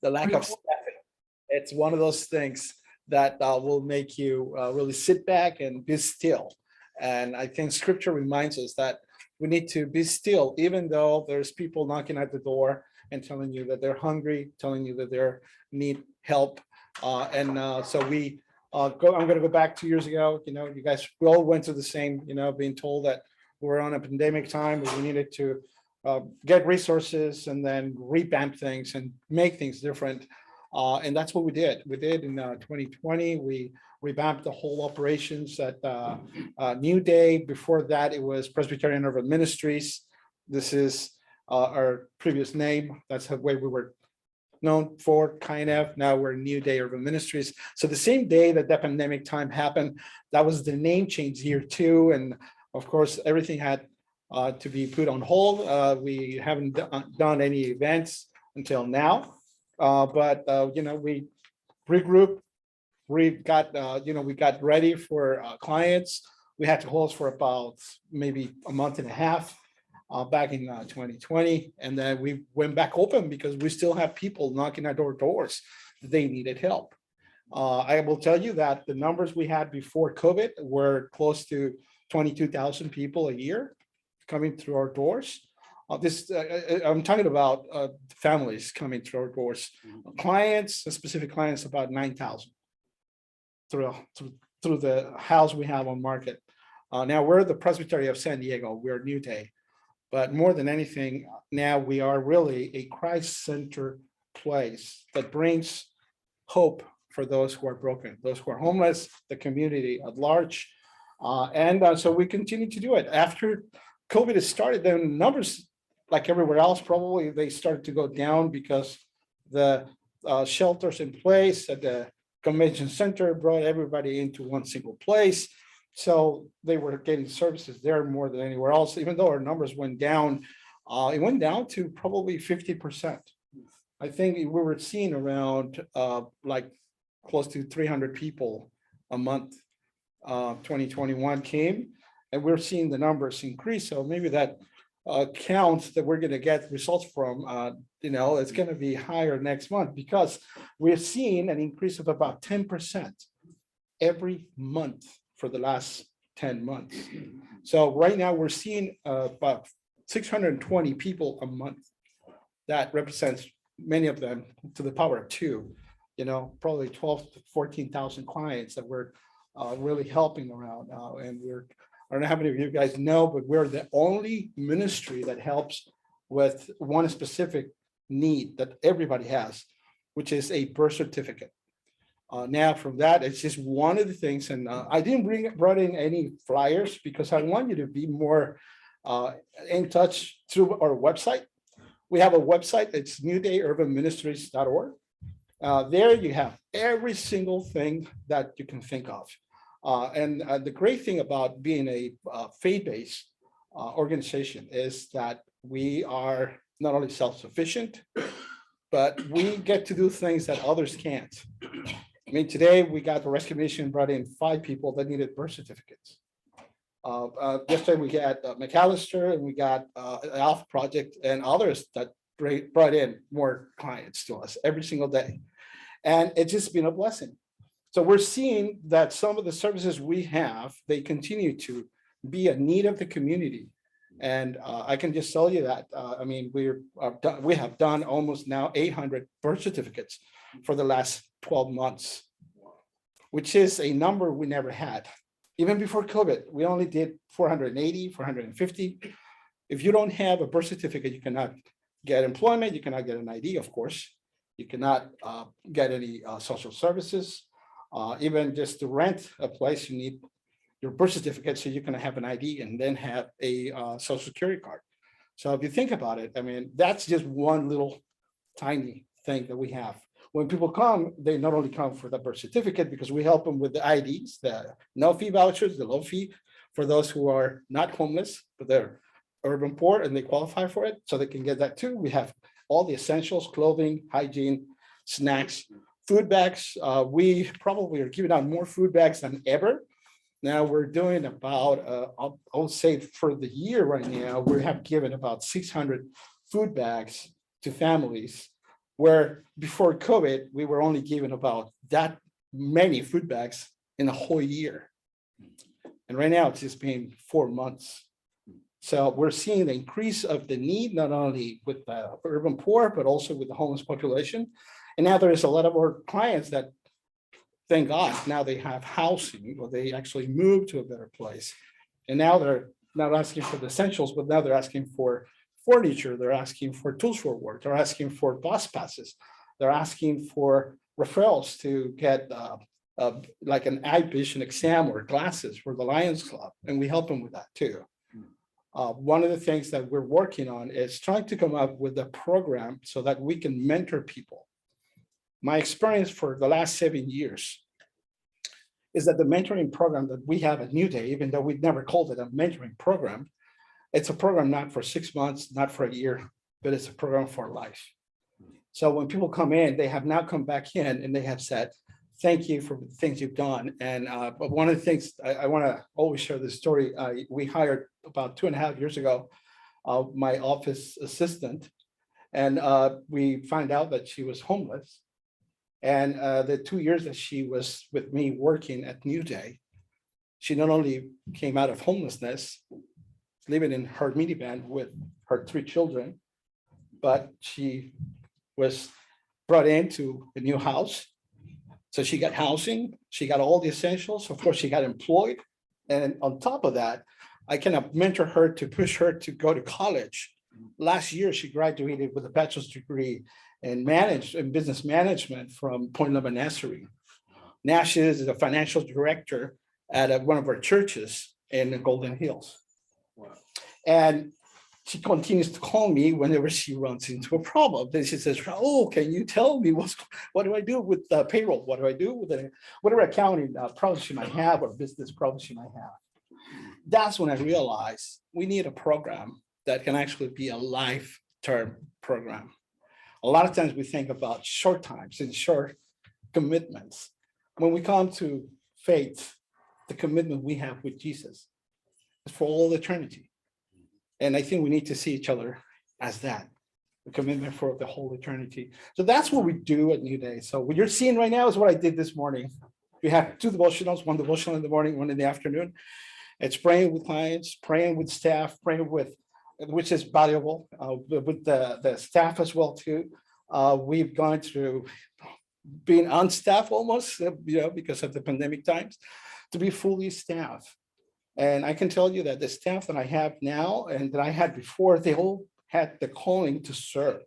the lack of staffing. It's one of those things that will make you really sit back and be still. And I think scripture reminds us that we need to be still, even though there's people knocking at the door and telling you that they're hungry, telling you that they need help. So I'm going to go back 2 years ago. You guys, we all went through the same, being told that we're on a pandemic time, but we needed to get resources and then revamp things and make things different. And that's what we did. We did in 2020. We revamped the whole operations at New Day. Before that, it was Presbytery and Urban Ministries. This is our previous name. That's the way we were known for, kind of. Now we're New Day Urban Ministries. So the same day that that pandemic time happened, that was the name change year too. And of course, everything had to be put on hold. We haven't done any events until now. But we regrouped. We got ready for clients. We had to hold for about maybe a month and a half back in 2020, and then we went back open because we still have people knocking at our doors. They needed help. I will tell you that the numbers we had before COVID were close to 22,000 people a year coming through our doors. I'm talking about families coming through our doors. Clients, specific clients, about 9,000 through the house we have on market. Now we're the Presbytery of San Diego. We're New Day, but more than anything, now we are really a Christ-centered place that brings hope for those who are broken, those who are homeless, the community at large, so we continue to do it. After COVID has started, then numbers, like everywhere else, probably they started to go down because the shelters in place at the convention center brought everybody into one single place. So they were getting services there more than anywhere else. Even though our numbers went down, it went down to probably 50%. I think we were seeing around like close to 300 people a month. 2021 came, and we're seeing the numbers increase. So maybe that count that we're going to get results from, it's going to be higher next month, because we're seeing an increase of about 10% every month for the last 10 months. So right now we're seeing about 620 people a month. That represents many of them to the power of two, probably 12 to 14,000 clients that we're really helping around now. And I don't know how many of you guys know, but we're the only ministry that helps with one specific need that everybody has, which is a birth certificate. Now from that, it's just one of the things, and I didn't brought in any flyers because I want you to be more in touch through our website. We have a website, it's newdayurbanministries.org. There you have every single thing that you can think of. And the great thing about being a faith-based organization is that we are not only self-sufficient, but we get to do things that others can't. I mean, today we got the rescue mission brought in 5 people that needed birth certificates. Yesterday we got McAllister, and we got Alpha Project and others that brought in more clients to us every single day. And it's just been a blessing. So we're seeing that some of the services we have, they continue to be a need of the community. And I can just tell you that, we have done almost now 800 birth certificates for the last 12 months, which is a number we never had. Even before COVID, we only did 480, 450. If you don't have a birth certificate, you cannot get employment, you cannot get an ID, of course. You cannot get any social services. Even just to rent a place, you need your birth certificate so you can have an ID and then have a social security card. So if you think about it, I mean, that's just one little tiny thing that we have. When people come, they not only come for the birth certificate, because we help them with the IDs, the no fee vouchers, the low fee for those who are not homeless, but they're urban poor and they qualify for it, so they can get that too. We have all the essentials, clothing, hygiene, snacks, food bags. We probably are giving out more food bags than ever. Now we're doing about, I'll say for the year right now, we have given about 600 food bags to families where before COVID, we were only given about that many food bags in a whole year. And right now it's just been 4 months. So we're seeing the increase of the need, not only with the urban poor, but also with the homeless population. And now there is a lot of our clients that, thank God, now they have housing, or they actually moved to a better place. And now they're not asking for the essentials, but now they're asking for furniture, they're asking for tools for work, they're asking for bus passes, they're asking for referrals to get like an eye vision exam or glasses for the Lions Club, and we help them with that too. One of the things that we're working on is trying to come up with a program so that we can mentor people. My experience for the last 7 years is that the mentoring program that we have at New Day, even though we've never called it a mentoring program, it's a program not for 6 months, not for a year, but it's a program for life. So when people come in, they have now come back in and they have said, thank you for the things you've done. And but one of the things I want to always share this story. We hired about 2.5 years ago my office assistant, and we found out that she was homeless. And the 2 years that she was with me working at New Day, she not only came out of homelessness, living in her minivan with her 3 children, but she was brought into a new house. So she got housing, she got all the essentials, of course, she got employed. And on top of that, I kind of mentor her to push her to go to college. Last year, she graduated with a bachelor's degree in business management from Point Loma Nursery. Now she is a financial director at one of our churches in the Golden Hills. Wow. And she continues to call me whenever she runs into a problem. Then she says, "Oh, can you tell me what do I do with payroll? What do I do with whatever accounting problems she might have or business problems she might have?" That's when I realized we need a program that can actually be a life-term program. A lot of times we think about short times and short commitments. When we come to faith, the commitment we have with Jesus is for all eternity. And I think we need to see each other as that, a commitment for the whole eternity. So that's what we do at New Day. So what you're seeing right now is what I did this morning. We have 2 devotionals, one devotional in the morning, one in the afternoon. It's praying with clients, praying with staff, praying with, which is valuable, with the staff as well too. We've gone through being on staff almost, because of the pandemic times, to be fully staffed. And I can tell you that the staff that I have now and that I had before, they all had the calling to serve.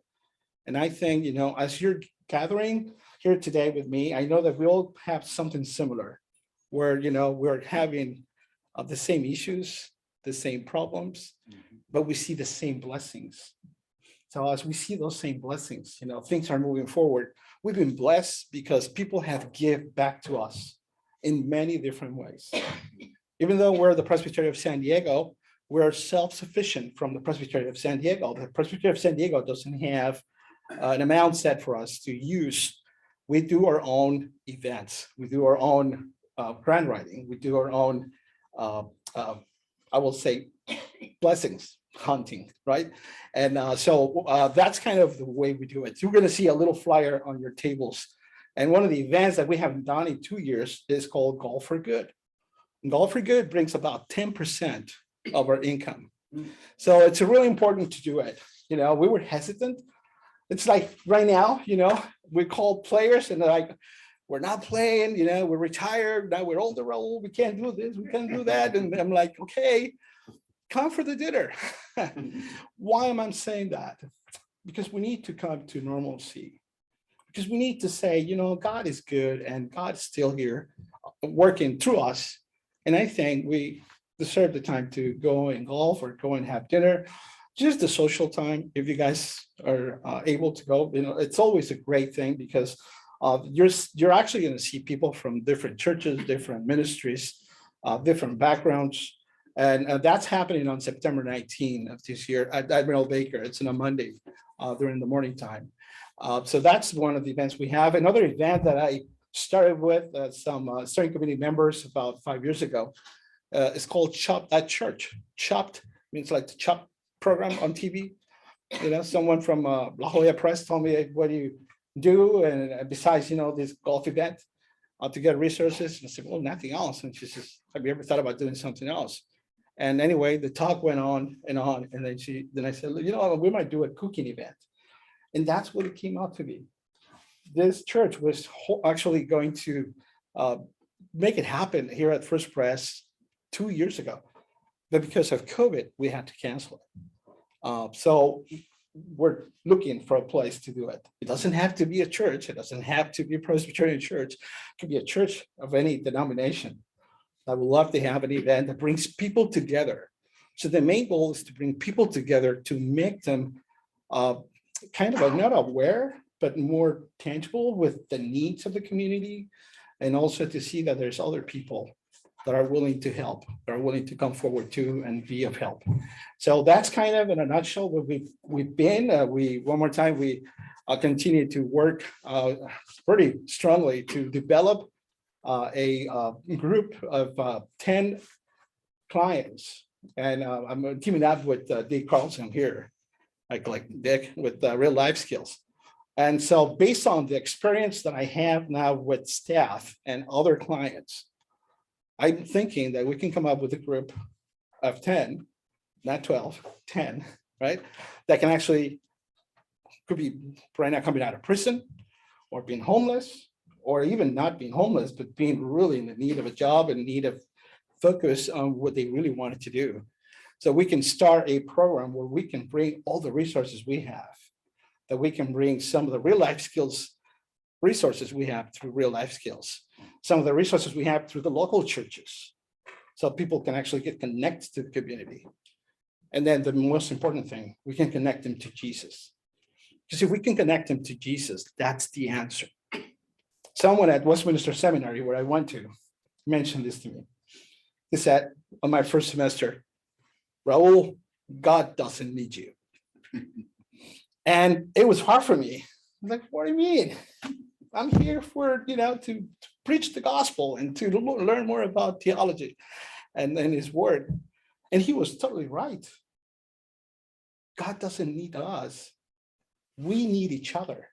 And I think, as you're gathering here today with me, I know that we all have something similar where, we're having the same issues, the same problems, but we see the same blessings. So as we see those same blessings, things are moving forward. We've been blessed because people have given back to us in many different ways. Even though we're the Presbytery of San Diego, we're self-sufficient from the Presbytery of San Diego. The Presbytery of San Diego doesn't have an amount set for us to use. We do our own events. We do our own grant writing. We do our own, I will say, blessings hunting, right? And so that's kind of the way we do it. You're going to see a little flyer on your tables. And one of the events that we haven't done in 2 years is called Golf for Good. Golf for Good brings about 10% of our income. So it's really important to do it. We were hesitant. It's like right now, we call players and they're like, we're not playing, we're retired. Now we're older, Raul. We can't do this. We can't do that. And I'm like, okay, come for the dinner. Why am I saying that? Because we need to come to normalcy. Because we need to say, God is good and God's still here working through us. And I think we deserve the time to go and golf or go and have dinner, just the social time. If you guys are able to go, it's always a great thing because you're actually going to see people from different churches, different ministries, different backgrounds. And that's happening on September 19 of this year at Admiral Baker. It's on a Monday during the morning time. So that's one of the events we have. Another event that I started with some steering committee members about 5 years ago. It's called Chopped at Church. Chopped means like the chop program on TV. Someone from La Jolla Press told me, "Hey, what do you do? And besides, this golf event, to get resources." And I said, "Well, nothing else." And she says, "Have you ever thought about doing something else?" And anyway, the talk went on and on. And then I said, we might do a cooking event. And that's what it came out to be. This church was actually going to make it happen here at First Press 2 years ago. But because of COVID, we had to cancel it. So we're looking for a place to do it. It doesn't have to be a church. It doesn't have to be a Presbyterian church. It could be a church of any denomination. I would love to have an event that brings people together. So the main goal is to bring people together to make them kind of not aware, but more tangible with the needs of the community, and also to see that there's other people that are willing to help, that are willing to come forward too and be of help. So that's kind of in a nutshell what we've been. One more time, we continue to work pretty strongly to develop a group of 10 clients, and I'm teaming up with Dick Carlson here, like Dick, with real life skills. And so based on the experience that I have now with staff and other clients, I'm thinking that we can come up with a group of 10, not 12, 10, right? That can actually, could be right now coming out of prison or being homeless, or even not being homeless, but being really in the need of a job and need of focus on what they really wanted to do. So we can start a program where we can bring all the resources we have, that we can bring some of the real life skills resources we have through real life skills, some of the resources we have through the local churches, so people can actually get connected to the community. And then the most important thing, we can connect them to Jesus. Because if we can connect them to Jesus, that's the answer. Someone at Westminster Seminary, where I went to, mentioned this to me. He said on my first semester, "Raul, God doesn't need you." And it was hard for me. I'm like, what do you mean? I'm here for, to preach the gospel and to learn more about theology and his word. And he was totally right. God doesn't need us. We need each other.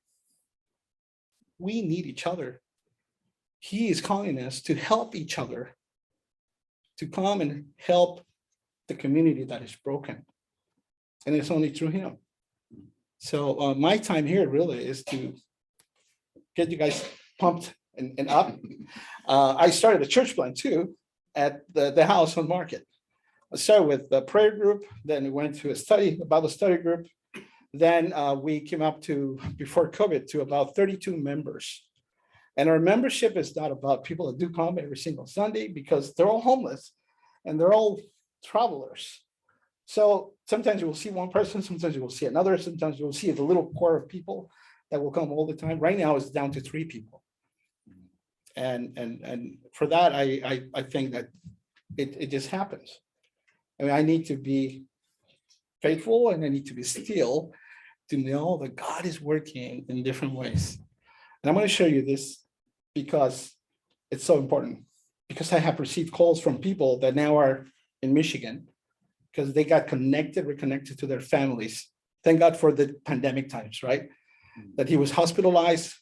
We need each other. He is calling us to help each other, to come and help the community that is broken. And it's only through him. So my time here really is to get you guys pumped and up. I started a church plant too at the house on Market. I started with the prayer group, then we went to a Bible study group. Then we came up to, before COVID, to about 32 members. And our membership is not about people that do come every single Sunday, because they're all homeless and they're all travelers. So sometimes you will see one person, sometimes you will see another, sometimes you will see the little core of people that will come all the time. Right now it's down to 3 people. And for that, I think that it just happens. I mean, I need to be faithful and I need to be still to know that God is working in different ways. And I'm going to show you this because it's so important, because I have received calls from people that now are in Michigan because they got reconnected to their families. Thank God for the pandemic times, right? That he was hospitalized,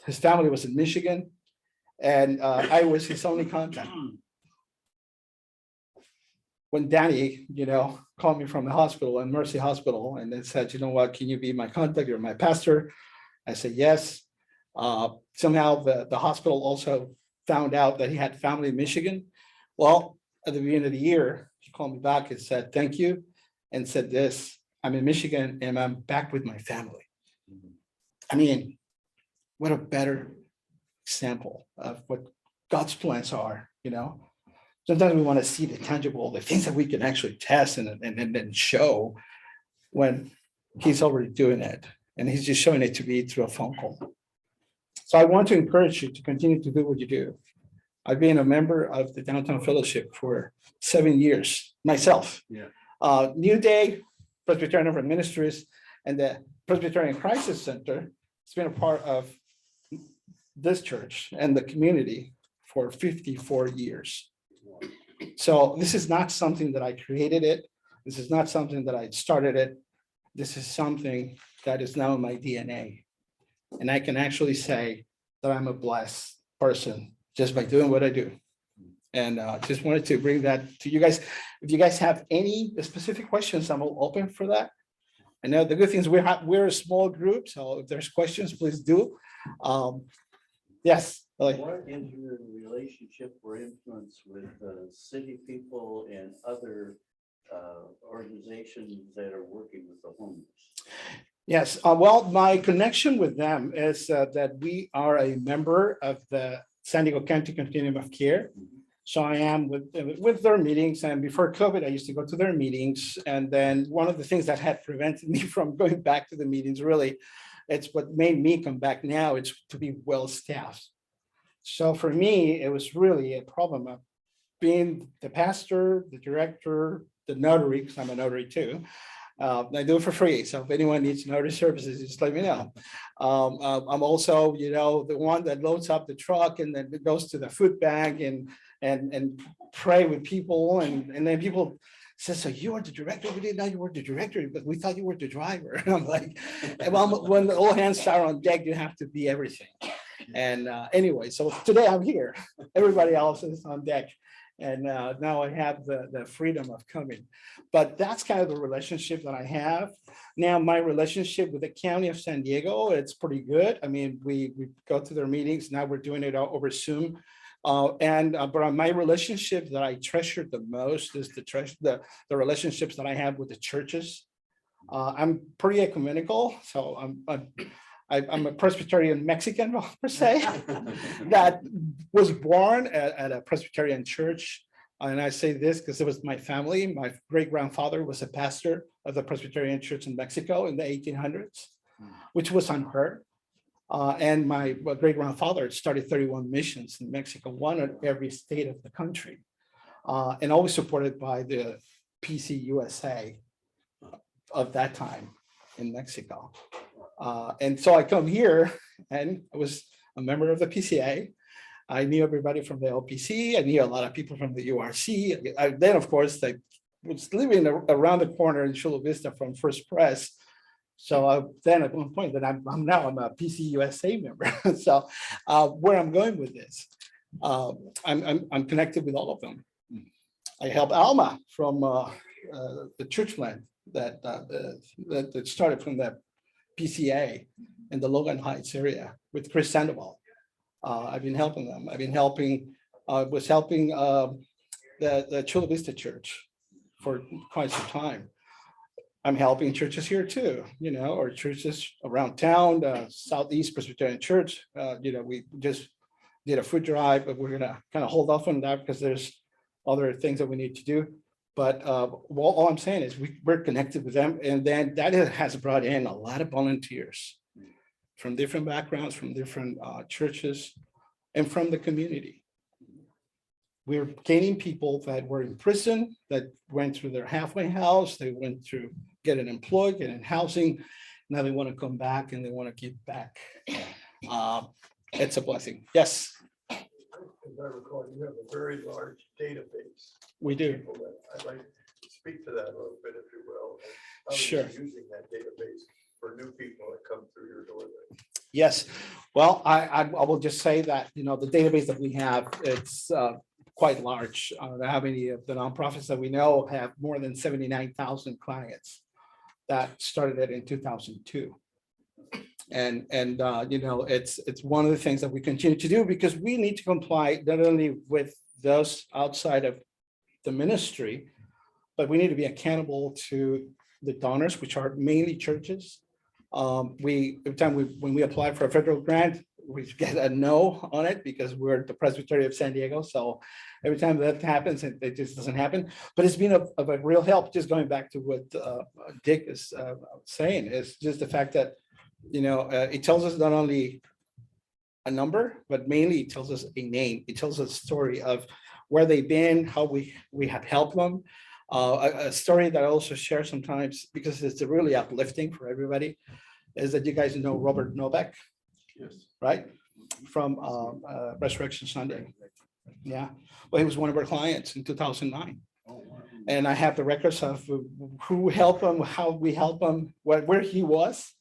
his family was in Michigan, and I was his only contact. When Danny, called me from the hospital, and Mercy Hospital, and they said, "You know what, can you be my contact? You're my pastor." I said, yes. Somehow the hospital also found out that he had family in Michigan. Well, at the beginning of the year, he called me back and said, "Thank you," and said this: "I'm in Michigan and I'm back with my family." I mean, what a better example of what God's plans are, Sometimes we want to see the tangible, the things that we can actually test and show, when he's already doing it. And he's just showing it to me through a phone call. So I want to encourage you to continue to do what you do. I've been a member of the Downtown Fellowship for 7 years myself. Yeah. New Day, Presbyterian Urban Ministries, and the Presbyterian Crisis Center. It's been a part of this church and the community for 54 years. So this is not something that I created it. This is not something that I started it. this is something that is now in my DNA. And I can actually say that I'm a blessed person just by doing what I do. And just wanted to bring that to you guys. If you guys have any specific questions, I'm all open for that. I know the good thing is we're a small group, so if there's questions, please do. Yes. Like, what is your relationship or influence with city people and other organizations that are working with the homeless? yes, well, my connection with them is that we are a member of the San Diego County Continuum of Care. So I am with their meetings, and before COVID, I used to go to their meetings. And then one of the things that had prevented me from going back to the meetings, really, it's what made me come back now, it's to be well staffed. So for me, it was really a problem of being the pastor, the director, the notary, because I'm a notary too. I do it for free. So if anyone needs notary services, just let me know. I'm also, the one that loads up the truck and then goes to the food bank and pray with people. And then people say, so you are the director? We didn't know you were the director, but we thought you were the driver. And I'm like, well, when all hands are on deck, you have to be everything. And anyway, so today I'm here. Everybody else is on deck. And now I have the freedom of coming. But that's kind of the relationship that I have. Now, my relationship with the County of San Diego, it's pretty good. I mean, we go to their meetings. Now we're doing it over Zoom. But my relationship that I treasure the most is the relationships that I have with the churches. I'm pretty ecumenical, so I'm a Presbyterian Mexican per se that was born at a Presbyterian church. And I say this because it was my family. My great-grandfather was a pastor of the Presbyterian church in Mexico in the 1800s, which was unheard. And my great-grandfather started 31 missions in Mexico, one in every state of the country, and always supported by the PCUSA of that time in Mexico. And so I come here and I was a member of the PCA. I knew everybody from the LPC. I knew a lot of people from the URC. Then, of course, I was living around the corner in Chula Vista from First Press. So then at one point that I'm a PCUSA member. So where I'm going with this, I'm connected with all of them. I help Alma from the church land that started from the PCA in the Logan Heights area with Chris Sandoval. I've been helping them. I've been helping, was helping the Chula Vista Church for quite some time. I'm helping churches here too, or churches around town, Southeast Presbyterian Church. We just did a food drive, but we're gonna kind of hold off on that because there's other things that we need to do. But all I'm saying is we're connected with them, and then that has brought in a lot of volunteers from different backgrounds, from different churches, and from the community. We're gaining people that were in prison, that went through their halfway house, they went through getting employed, getting housing. Now they want to come back and they want to give back. It's a blessing. Yes. As I recall, you have a very large database. We do. I'd like to speak to that a little bit, if you will. How are you Sure. using that database for new people that come through your door there? Yes. Well, I will just say that, the database that we have, it's quite large. I don't know how many of the nonprofits that we know have more than 79,000 clients that started it in 2002. And it's one of the things that we continue to do because we need to comply not only with those outside of the ministry, but we need to be accountable to the donors, which are mainly churches. Every time when we apply for a federal grant, we get a no on it because we're the Presbytery of San Diego. So every time that happens, it just doesn't happen. But it's been of a real help. Just going back to what Dick is saying, is just the fact that it tells us not only a number, but mainly it tells us a name. It tells us a story of where they've been, how we have helped them. A story that I also share sometimes because it's really uplifting for everybody is that you guys know Robert Novak. Yes. Right? From Resurrection Sunday. Yeah. Well, he was one of our clients in 2009. And I have the records of who helped him, how we helped him, where he was.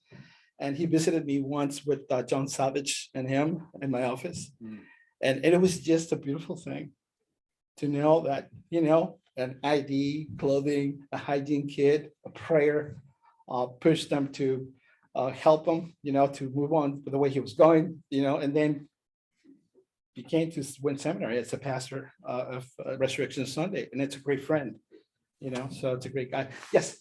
And he visited me once with John Savage and him in my office. And it was just a beautiful thing to know that, an ID, clothing, a hygiene kit, a prayer, pushed them to help him, to move on with the way he was going, and then became to Wynn Seminary as a pastor of Resurrection Sunday. And it's a great friend, so it's a great guy. Yes.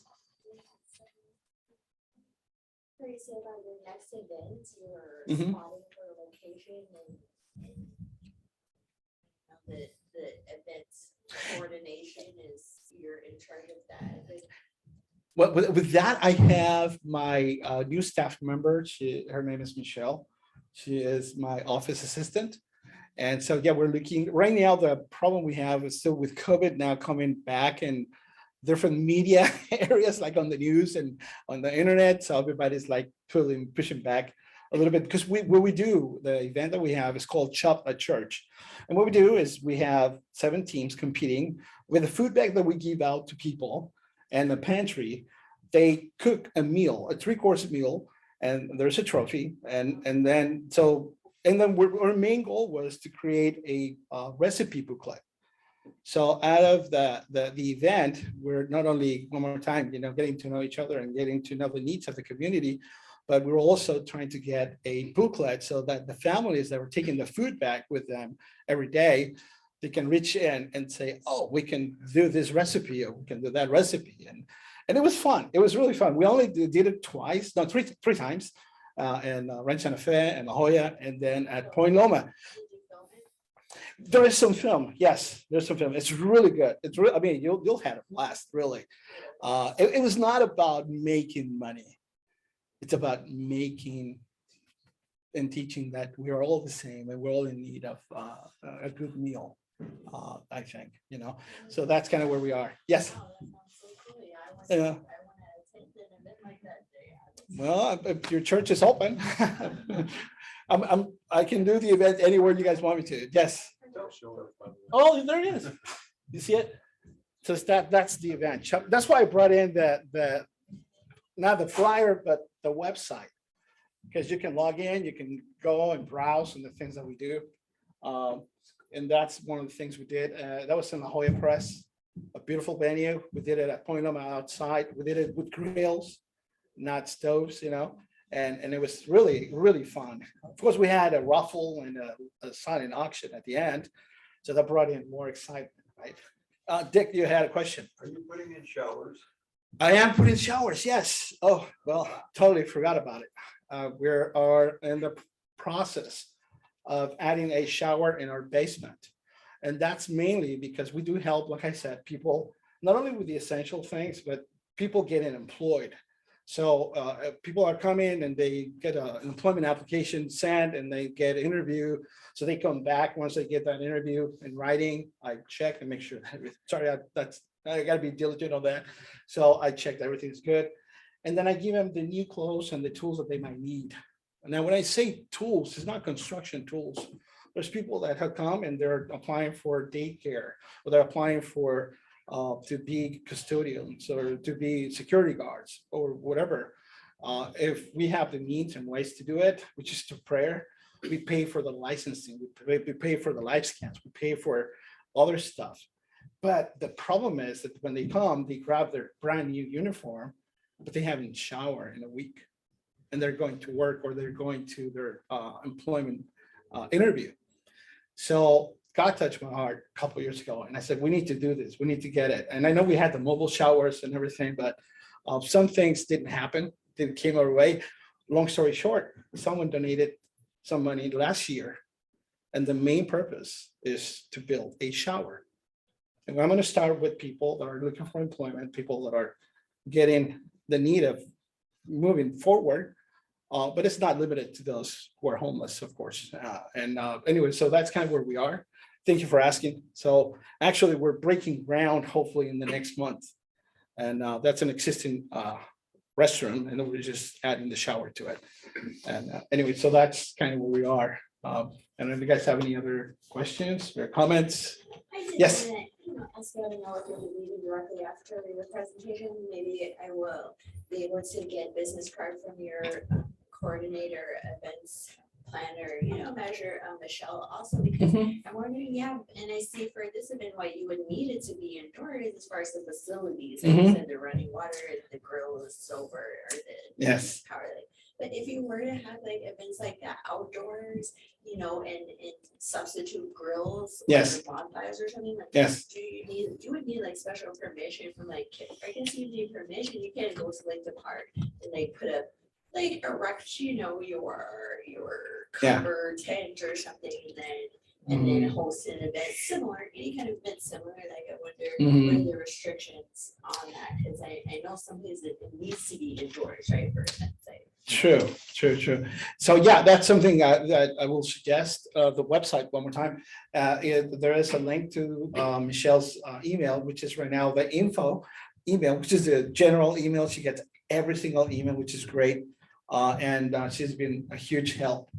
Curious about your next event, your Mhm. spotting for a location and the event coordination is, you're in charge of that. Well, with that, I have my new staff member. Her name is Michelle. She is my office assistant. And so, yeah, we're looking right now. The problem we have is still with COVID now coming back and different media areas like on the news and on the internet. So everybody's like pushing back a little bit because what we do, the event that we have is called Chop at Church. And what we do is we have 7 teams competing with a food bag that we give out to people and the pantry. They cook a meal, a 3-course meal, and there's a trophy. And then our main goal was to create a recipe booklet. So out of the event, we're not only one more time, getting to know each other and getting to know the needs of the community, but we're also trying to get a booklet so that the families that were taking the food back with them every day, they can reach in and say, oh, we can do this recipe or we can do that recipe. And it was fun. It was really fun. We only did it three times in Rancho Santa Fe and La Jolla, and then at Point Loma. Did you film it? There is some film. Yes, there's some film. It's really good. It's really, I mean, you'll have a blast, really. It was not about making money. It's about making and teaching that we are all the same and we're all in need of a good meal, I think, So that's kind of where we are. Yes. Oh, that sounds so cool. Yeah, I want Yeah. to attend an event like that. Well, if your church is open, I can do the event anywhere you guys want me to. Yes. Oh, there it is. You see it? So that's the event. That's why I brought in the not the flyer, but the website. Because you can log in, you can go and browse and the things that we do. And that's one of the things we did. That was in La Jolla Press, a beautiful venue. We did it at Point Loma outside. We did it with grills, not stoves, and it was really, really fun. Of course, we had a raffle and a silent auction at the end. So that brought in more excitement, right? Dick, you had a question. Are you putting in showers? I am putting showers, yes. Oh, well, totally forgot about it. We are in the process of adding a shower in our basement. And that's mainly because we do help, like I said, people, not only with the essential things, but people getting employed. So people are coming and they get an employment application sent and they get an interview. So they come back once they get that interview in writing. I check and make sure that I got to be diligent on that. So I checked everything's good. And then I give them the new clothes and the tools that they might need. Now, when I say tools, it's not construction tools. There's people that have come and they're applying for daycare, or they're applying for to be custodians or to be security guards or whatever. If we have the means and ways to do it, which is through prayer, we pay for the licensing, we pay for the life scans, we pay for other stuff. But the problem is that when they come, they grab their brand new uniform, but they haven't showered in a week. And they're going to work or they're going to their employment interview. So God touched my heart a couple of years ago. And I said, we need to do this. We need to get it. And I know we had the mobile showers and everything, but some things didn't happen, didn't came our way. Long story short, someone donated some money last year. And the main purpose is to build a shower. And I'm going to start with people that are looking for employment, people that are getting the need of moving forward. But it's not limited to those who are homeless, of course. Anyway, so that's kind of where we are. Thank you for asking. So actually, we're breaking ground hopefully in the next month. And that's an existing restroom, and then we're just adding the shower to it. And anyway, so that's kind of where we are. And if you guys have any other questions or comments? I did Yes. ask you, I don't know if you'll be leaving directly after your presentation, maybe I will be able to get business card from your coordinator, events planner, measure, Michelle also, because I'm wondering, yeah, and I see for this event, why you would need it to be indoors as far as the facilities, like you said, the running water, the grill, the silver, or the Yes. power, but if you were to have like events like that outdoors, and substitute grills. Yes. Or bonfires or something like. Yes. You would need like special permission from like, I guess you need permission, you can't go to like the park and they put a, like erect, your Yeah. cover tent or something and then host an event similar, any kind of event similar, like I wonder what are the restrictions on that, because I know some places it needs to be indoors, right, for events, like. True. So yeah, that's something that I will suggest, the website one more time. There is a link to Michelle's email, which is right now the info email, which is a general email. She gets every single email, which is great. And she's been a huge help.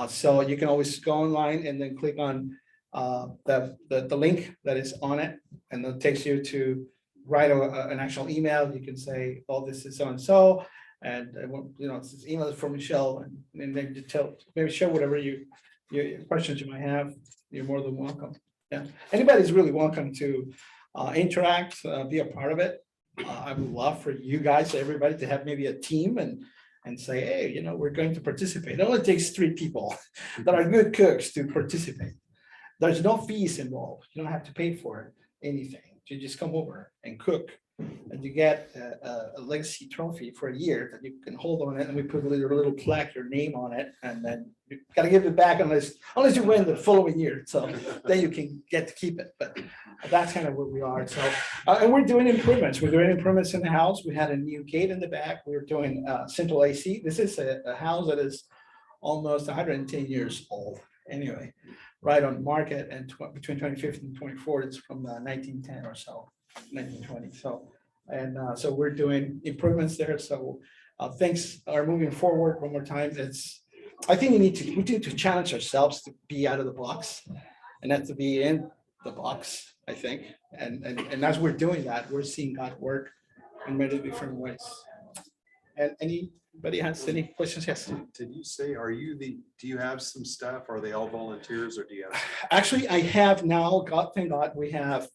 So you can always go online and then click on the link that is on it, and it takes you to write an actual email. You can say, oh, this is so and so. And this email is from Michelle, and then you maybe share whatever your questions you might have. You're more than welcome. Yeah, anybody's really welcome to interact, be a part of it. I would love for you guys, everybody, to have maybe a team and say, hey, we're going to participate. It only takes 3 people that are good cooks to participate. There's no fees involved. You don't have to pay for anything. You just come over and cook. And you get a legacy trophy for a year that you can hold on it, and we put a little plaque, your name on it, and then you gotta give it back unless you win the following year. So then you can get to keep it. But that's kind of where we are. So and we're doing improvements. We're doing improvements in the house. We had a new gate in the back. We're doing central AC. This is a house that is almost 110 years old. Anyway, right on market, and between 2015 and 24, it's from 1910 or so. 1920. So we're doing improvements there. So things are moving forward. One more time, I think we need to challenge ourselves to be out of the box, and not to be in the box, I think. And as we're doing that, we're seeing God work in many different ways. And anybody has any questions? Yes. Did you say, do you have some staff? Are they all volunteers, or do you have? Actually, I have now, thank God, we have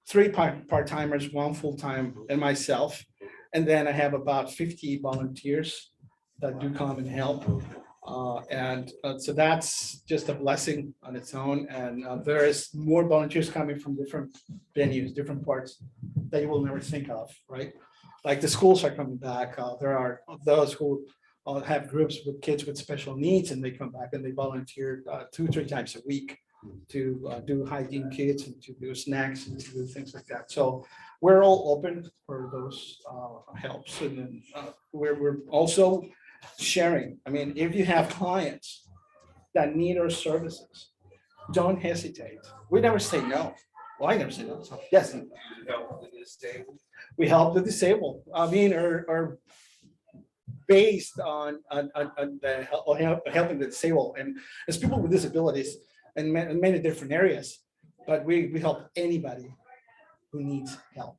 3 part-timers, 1 full-time, and myself. And then I have about 50 volunteers that do come and help. So that's just a blessing on its own. And there is more volunteers coming from different venues, different parts that you will never think of, right? Like the schools are coming back. There are those who have groups with kids with special needs, and they come back and they volunteer 2-3 times a week to do hygiene kits and to do snacks and to do things like that. So we're all open for those helps. And then we're also sharing. I mean, if you have clients that need our services, don't hesitate. We never say no. Well, I never say no. So yes. We help the disabled. I mean, are based on helping the disabled, and as people with disabilities in many different areas, but we help anybody who needs help.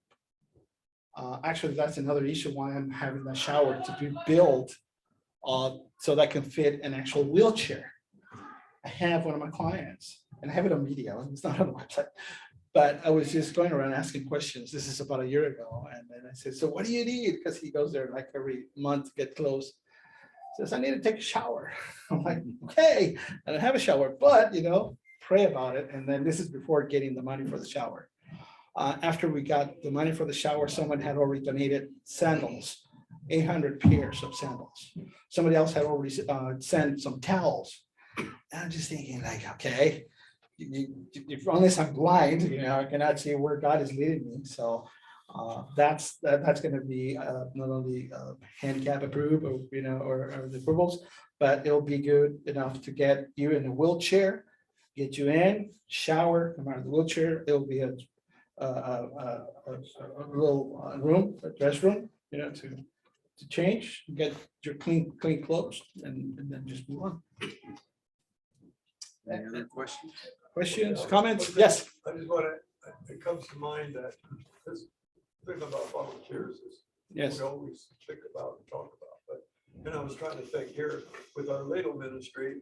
Actually, that's another issue why I'm having a shower to be built so that can fit an actual wheelchair. I have one of my clients, and I have it on video, it's not on the website, but I was just going around asking questions. This is about a year ago, and then I said, so what do you need? Because he goes there like every month to get clothes. Says, I need to take a shower. I'm like, okay, I don't have a shower, but pray about it. And then this is before getting the money for the shower. After we got the money for the shower, someone had already donated sandals, 800 pairs of sandals. Somebody else had already sent some towels. And I'm just thinking like, okay, unless I'm blind, I cannot see where God is leading me. So that's going to be not only handicap approved, or the approvals, but it'll be good enough to get you in a wheelchair, get you in, shower, come out of the wheelchair. It'll be a little room, a dress room, to change, get your clean clothes, and then just move on. Any other questions? Questions, comments? Yes. I just want to it comes to mind that this thing about volunteers is Yes. we always think about and talk about, but, I was trying to think here with our ladle ministry,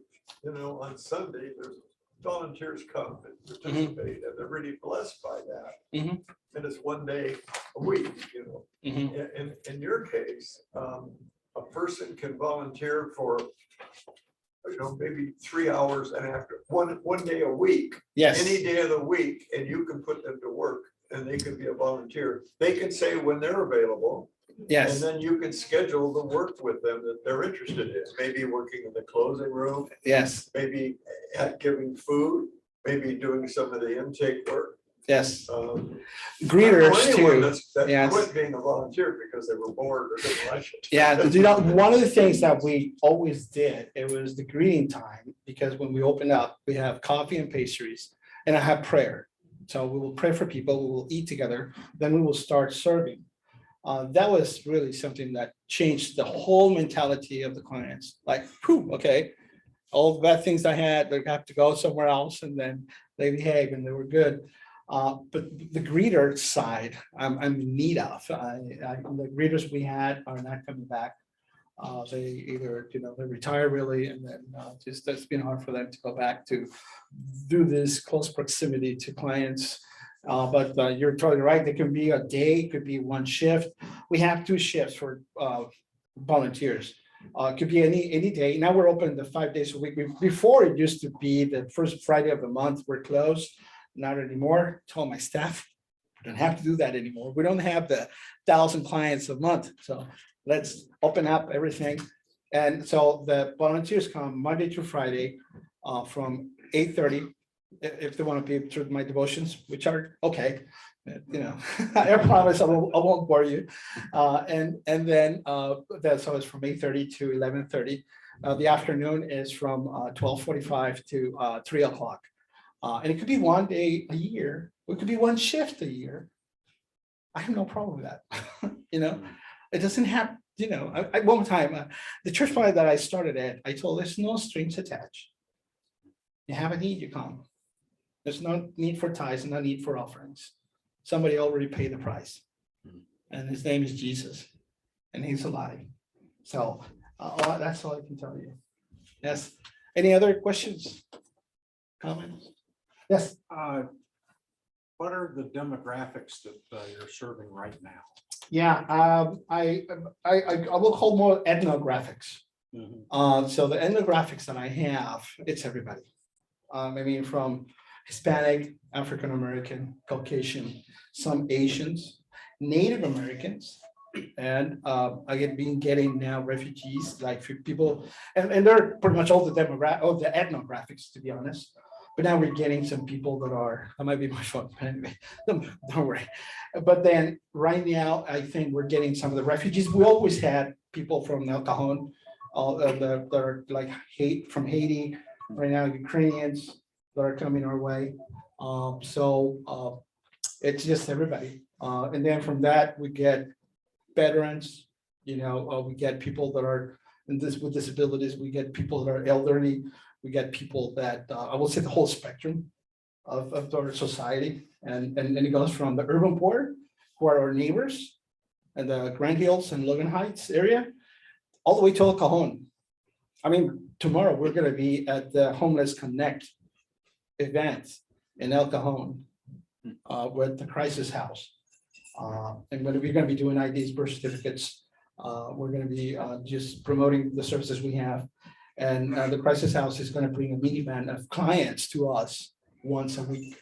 on Sunday, there's volunteers come and participate, and they're really blessed by that. Mhm. And it's one day a week, Mhm. In your case, a person can volunteer for, maybe 3 hours and after, one day a week, Yes. any day of the week, and you can put them to work and they can be a volunteer. They can say when they're available. And Yes. then you can schedule the work with them that they're interested in, maybe working in the closing room, Yes. maybe giving food, maybe doing some of the intake work. Yes. I don't know Greeters anyone too. that Yes. quit being a volunteer because they were bored or didn't like it. Yeah, one of the things that we always did, it was the greeting time, because when we open up, we have coffee and pastries, and I have prayer. So we will pray for people, we will eat together, then we will start serving. That was really something that changed the whole mentality of the clients, like, whew, okay, all the bad things I had, they have to go somewhere else, and then they behave and they were good. But the greeter side, I'm in need of. The greeters we had are not coming back. They either, they retire really, and then just it's been hard for them to go back to do this close proximity to clients. But you're totally right. There can be a day, it could be one shift. We have 2 shifts for volunteers. It could be any day. Now we're open the 5 days a week. Before it used to be the first Friday of the month, we're closed. Not anymore. Told my staff, we don't have to do that anymore. We don't have the 1,000 clients a month. So let's open up everything. And so the volunteers come Monday through Friday from 8:30. If they want to be through my devotions, which are okay. I promise I won't bore you. And then that's always from 8:30 to 11:30. The afternoon is from 12:45 to 3 o'clock. And it could be one day a year, it could be one shift a year. I have no problem with that. It doesn't have, one time, the church party that I started at, I told there's no strings attached. You have a need, you come. There's no need for tithes and no need for offerings. Somebody already paid the price. And his name is Jesus. And he's alive. So that's all I can tell you. Yes. Any other questions? Comments? Yes. What are the demographics that you're serving right now? Yeah, I will call more ethnographics. So the ethnographics that I have, it's everybody. From Hispanic, African American, Caucasian, some Asians, Native Americans, and I have been getting now refugees, like people, and they're pretty much all the ethnographics, to be honest. But now we're getting some people that might be my fault, but anyway, don't worry. But then right now, I think we're getting some of the refugees. We always had people from El Cajon, that are like from Haiti, right now, Ukrainians that are coming our way. So it's just everybody. And then from that, we get veterans, we get people that are with disabilities, we get people that are elderly, we get people that I will say the whole spectrum of our society. And it goes from the urban poor, who are our neighbors, and the Grand Hills and Logan Heights area, all the way to El Cajon. Tomorrow we're going to be at the Homeless Connect event in El Cajon with the Crisis House. And we're going to be doing IDs, birth certificates. We're going to be just promoting the services we have. And the Crisis House is going to bring a minivan of clients to us once a week.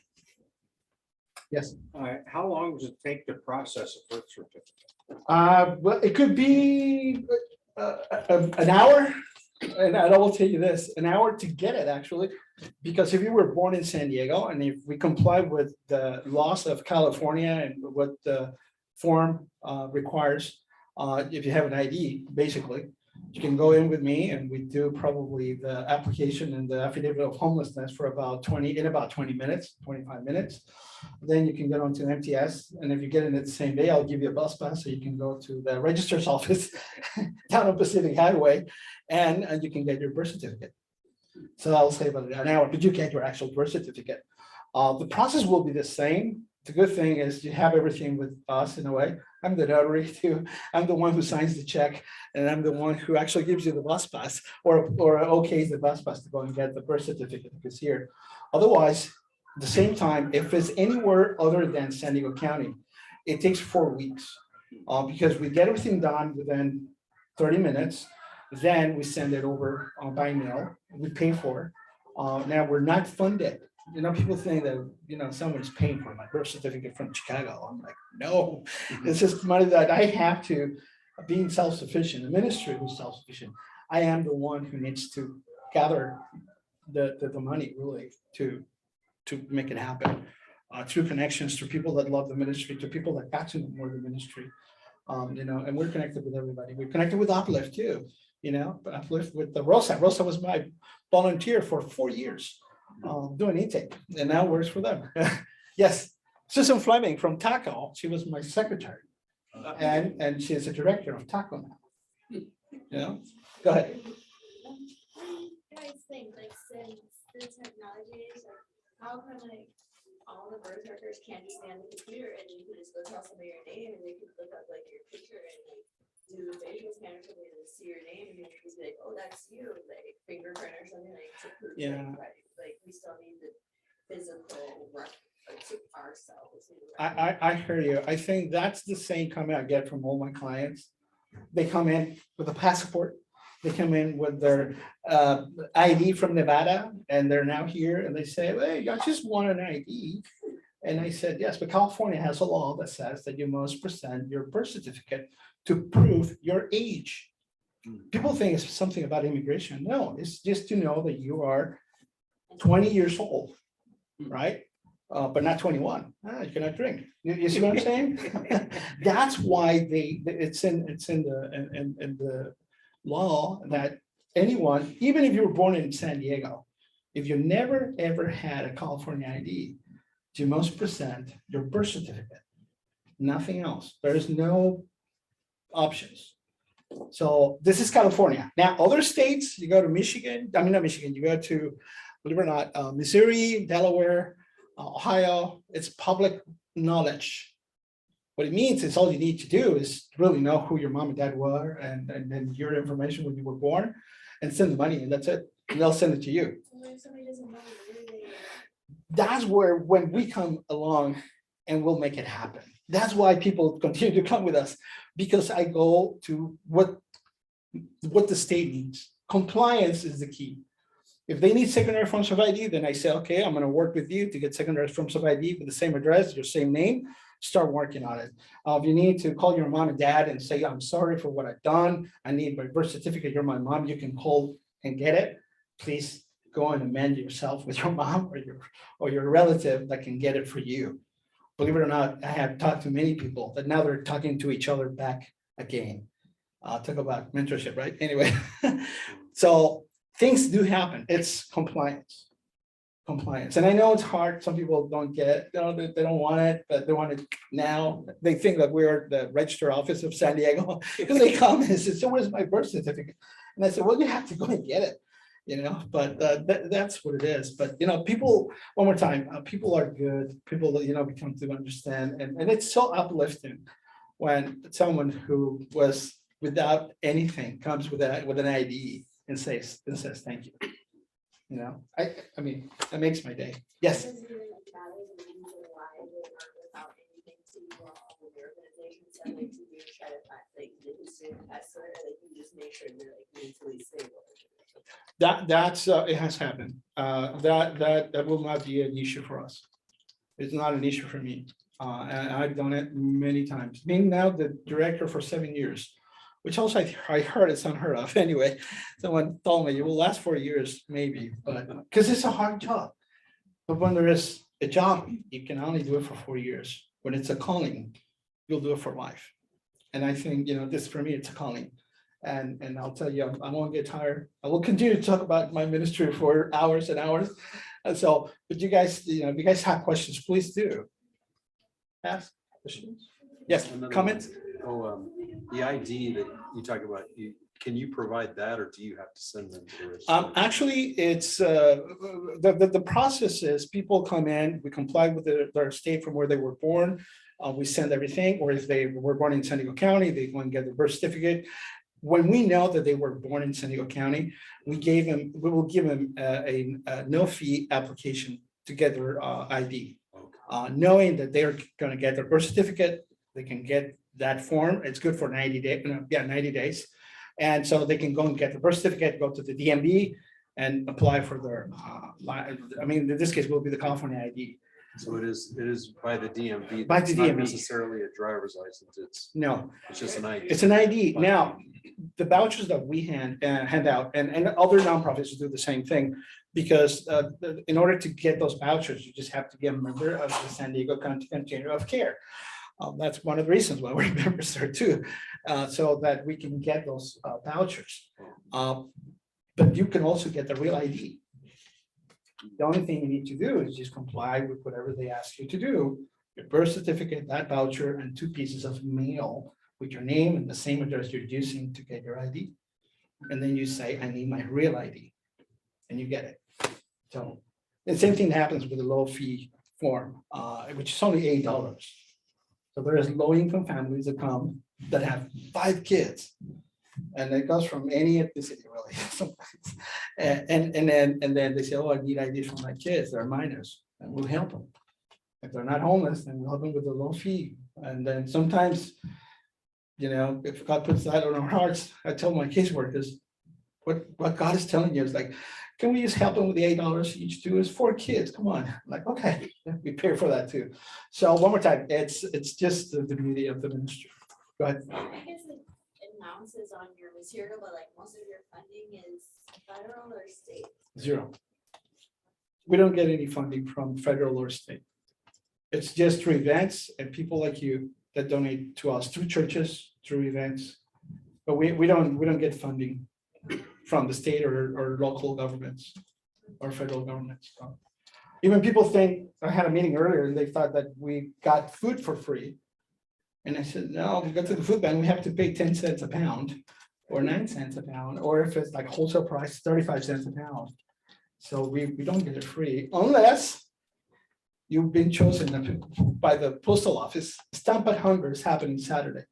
Yes. How long does it take to process a birth certificate? Well, it could be an hour. And I will tell you this, an hour to get it, actually, because if you were born in San Diego and if we comply with the laws of California and what the form requires, if you have an ID, basically, you can go in with me and we do probably the application and the affidavit of homelessness for about 20 minutes, 25 minutes. Then you can get onto MTS. And if you get in it the same day, I'll give you a bus pass so you can go to the registrar's office down on Pacific Highway and you can get your birth certificate. So I'll say about an hour, but you get your actual birth certificate. The process will be the same. the good thing is you have everything with us in a way. I'm the notary too. I'm the one who signs the check, and I'm the one who actually gives you the bus pass or okays the bus pass to go and get the birth certificate if it's here. Otherwise, at the same time, if it's anywhere other than San Diego County, it takes 4 weeks. Because we get everything done within 30 minutes, then we send it over by mail, we pay for it. Now, we're not funded. People think that, someone's paying for my birth certificate from Chicago. I'm like, no, it's just money that I have to, being self-sufficient, the ministry who's self-sufficient. I am the one who needs to gather the money really to make it happen. Through connections, to people that love the ministry, to people that got to know more the ministry. And we're connected with everybody. We're connected with Uplift too, Uplift with the Rosa. Rosa was my volunteer for 4 years, doing intake, and now works for them. Yes, Susan Fleming from TACO, she was my secretary, and she is a director of TACO now. Go ahead. Guys think like since the technology is like, how come like all the birth records can't just be on the computer and you can just go tell somebody your name and they can look up like your picture and like do the facial scan or something and see your name and you can just be like, oh, that's you, like fingerprint or something like to prove that, Yeah. right? Like we still need the physical record to ourselves. I hear you. I think that's the same comment I get from all my clients. They come in with a passport. They come in with their ID from Nevada, and they're now here, and they say, hey, I just want an ID. And I said, yes, but California has a law that says that you must present your birth certificate to prove your age. People think it's something about immigration. No, it's just to know that you are 20 years old, right? But not 21. You cannot drink. You see what I'm saying? That's why it's in the law that anyone, even if you were born in San Diego, if you never ever had a California ID, you must present your birth certificate. Nothing else. There's no options. So this is California. Now, other states, you go to Michigan, I mean, not Michigan, you go to, believe it or not, Missouri, Delaware, Ohio, it's public knowledge. What it means is all you need to do is really know who your mom and dad were and then your information when you were born and send the money and that's it. And they'll send it to you. So if somebody doesn't know where they are. That's where when we come along and we'll make it happen. That's why people continue to come with us, because I go to what the state needs. Compliance is the key. If they need secondary forms of ID, then I say, okay, I'm going to work with you to get secondary forms of ID with the same address, your same name, start working on it. If you need to call your mom and dad and say, I'm sorry for what I've done, I need my birth certificate, you're my mom, you can call and get it. Please go and amend yourself with your mom or your relative that can get it for you. Believe it or not, I have talked to many people that now they're talking to each other back again. Talk about mentorship, right? Anyway, so things do happen. It's compliance. And I know it's hard. Some people don't get it. They don't want it, but they want it now. They think that we're the register office of San Diego because they come and say, so where's my birth certificate? And I said, well, you have to go and get it, but that's what it is. But, people, one more time, people are good. People, become to understand. And it's so uplifting when someone who was without anything comes with an ID and says, thank you. I mean, that makes my day. Yes. Does it even like matter the names of the lives or without anything to all of the organizations that like to do try to find like the history and past or like you just make sure they're like mentally stable. That's it has happened. That will not be an issue for us. It's not an issue for me. And I've done it many times. Being now the director for 7 years, which also I heard it's unheard of. Anyway, someone told me it will last 4 years, maybe, but because it's a hard job. But when there is a job, you can only do it for 4 years. When it's a calling, you'll do it for life. And I think, this for me, it's a calling. And I'll tell you, I won't get tired. I will continue to talk about my ministry for hours and hours. And so, but you guys, if you guys have questions, please do. Ask questions. Yes, Another comments? one. The ID that you talk about, can you provide that, or do you have to send them to the registry? Actually, it's, the process is people come in, we comply with their state from where they were born. We send everything, or if they were born in San Diego County, they go and get their birth certificate. When we know that they were born in San Diego County, we will give them a no fee application to get their ID. Knowing that they're gonna get their birth certificate, they can get that form. It's good for 90 days, 90 days. And so they can go and get the birth certificate, go to the DMV and apply for their, I mean, in this case, will be the California ID. So it is by the DMV. By the It's not DMV. necessarily a driver's license. No, It's just an ID. it's an ID. Now, the vouchers that we hand out, and other nonprofits do the same thing, because in order to get those vouchers, you just have to be a member of the San Diego County Continuum of Care. That's one of the reasons why we're members there too, so that we can get those vouchers. But you can also get the real ID. The only thing you need to do is just comply with whatever they ask you to do. Your birth certificate, that voucher, and 2 pieces of mail with your name and the same address you're using to get your ID. And then you say, I need my real ID, and you get it. So the same thing happens with the low fee form, which is only $8. So there is low income families that come that have 5 kids. And it goes from any ethnicity really. And then they say, oh, I need ID for my kids, they're minors, and we'll help them. If they're not homeless, then we'll help them with a low fee. And then sometimes, you know, if God puts that on our hearts, I tell my caseworkers, what God is telling you is like, can we just help them with the $8 each do is 4 kids? Come on. I'm like, okay, we pay for that too. So one more time, it's just the beauty of the ministry. Go ahead. I guess it announces on your material, but like most of your funding is federal or state? 0. We don't get any funding from federal or state. It's just through events and people like you that donate to us through churches, through events. But we don't get funding from the state or local governments or federal governments. So even people think, I had a meeting earlier and they thought that we got food for free. And I said, no, we go to the food bank, we have to pay 10 cents a pound or 9 cents a pound, or if it's like wholesale price, 35 cents a pound. So we don't get it free unless you've been chosen by the postal office. Stamp at Hunger is happening Saturday.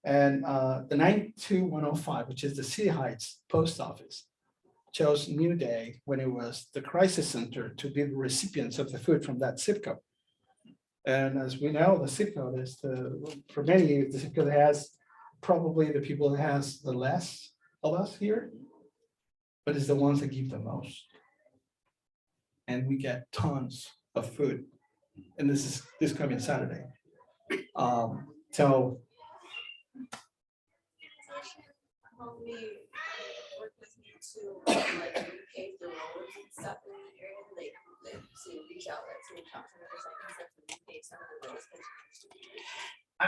And the 92105, which is the City Heights Post Office, chose New Day when it was the crisis center to be the recipients of the food from that zip code. And as we know, the zip code is for many, the zip code has probably the people that has the less of us here, but it's the ones that give the most. And we get tons of food. And this is this coming Saturday. So Help me work with you to like pave the roads and stuff in the area, like to reach out to council members, like stuff to pave some of the roads.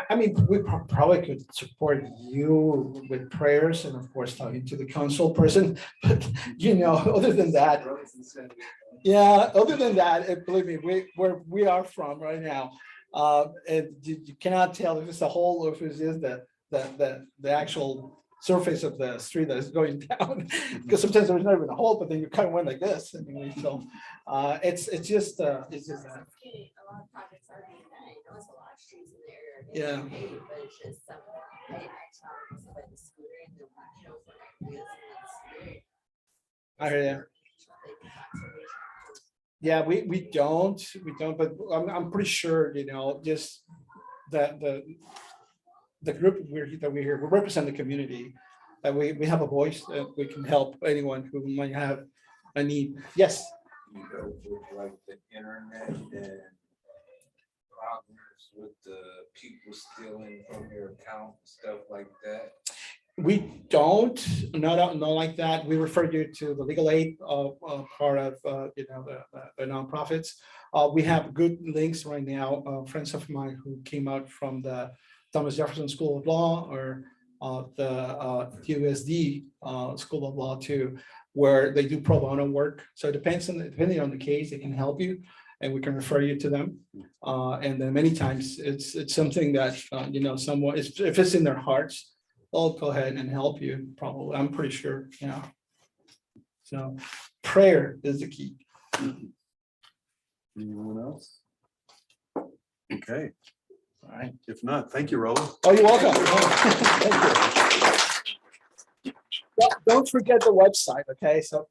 I mean, we probably could support you with prayers and of course talking to the council person, but you know, other than that, yeah, other than that, believe me, where we are from right now, and you cannot tell if it's a hole or if it's just the actual surface of the street that is going down, because sometimes there's not even a hole, but then you kind of went like this anyway. So it's just that. A lot of projects are being done. I know it's a lot of streets in there. Yeah. But it's just some, I saw somebody scooter and the, you know, for ideas and it's I hear you. Yeah, we don't, but I'm pretty sure, you know, just that the group that we're here, we represent the community, that we have a voice, that we can help anyone who might have a need. Yes. You know, with like the internet and problems with the people stealing from your account, stuff like that. We don't, not like that. We refer you to the legal aid part of, you know, the nonprofits. We have good links right now. Friends of mine who came out from the Thomas Jefferson School of Law or the USD School of Law too, where they do pro bono work. So it depends on depending on the case, they can help you, and we can refer you to them. And then many times it's something that you know, someone if it's in their hearts they'll go ahead and help you, probably, I'm pretty sure, So prayer is the key. Anyone else? Okay, All right. if not, thank you, Raul. Oh, you're welcome. Thank you. Don't forget the website, okay? So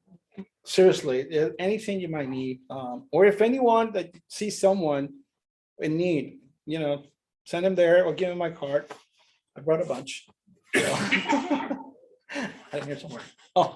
seriously, anything you might need, or if anyone that sees someone in need, send them there or give them my card. I brought a bunch. So. I think here's somewhere. Oh,